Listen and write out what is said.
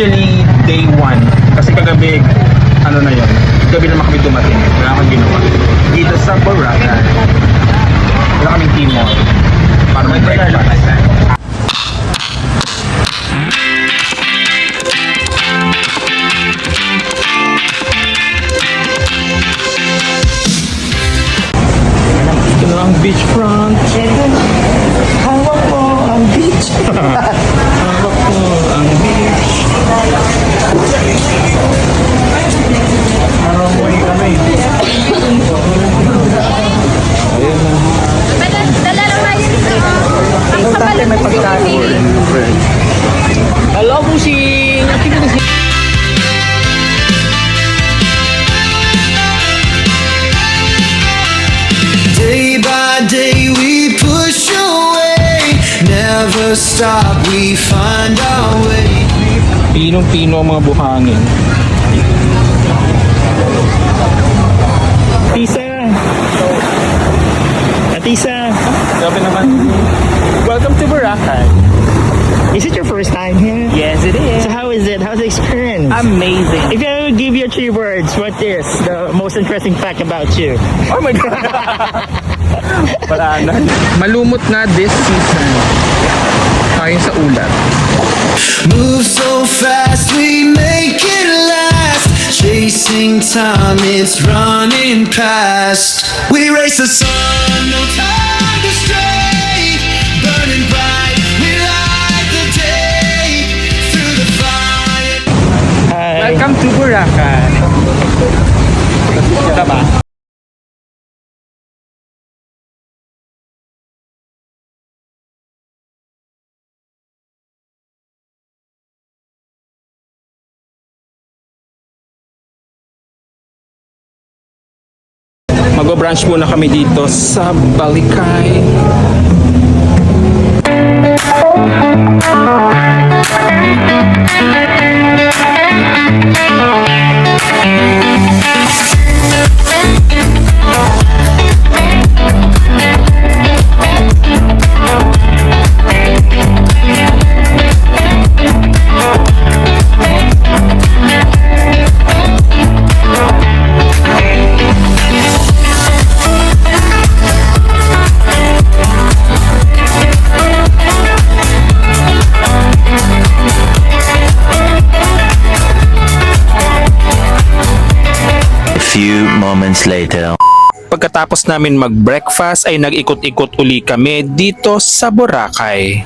Actually, day 1. Kasi kagabi, ano na yun, gabi naman kami dumating. Wala kang ginawa. Dito sa Boracay, wala kaming Timor. Para may breakfast. Ito na ang beachfront. Hawak mo ang beach. Hawak mo ang beach. Haramoy kami. Ayun na. Dala lang tayo dito. Ang kapal May pagkain. Hello, Busing! Day by day we push away, never stop, we find our way. Pinong-pino ang mga buhangin. Tisa! Atisa! Grabe naman. Welcome to Boracay. Is it your first time here? Yes, it is. So how is it? How's the experience? Amazing. If I would give you 3 words, what is the most interesting fact about you? Oh my God. Wala na. Malumot na this season. Ayon sa ulat. Move so fast, we make it last. Chasing time, it's running past. We race the sun, no time to stray. Burning bright, we light the day. Through the fire. Hi. Welcome to Boracay. Kita ba? Mag-brunch muna kami dito sa Balikay. Few moments later. Pagkatapos namin mag-breakfast ay nag-ikot-ikot uli kami dito sa Boracay.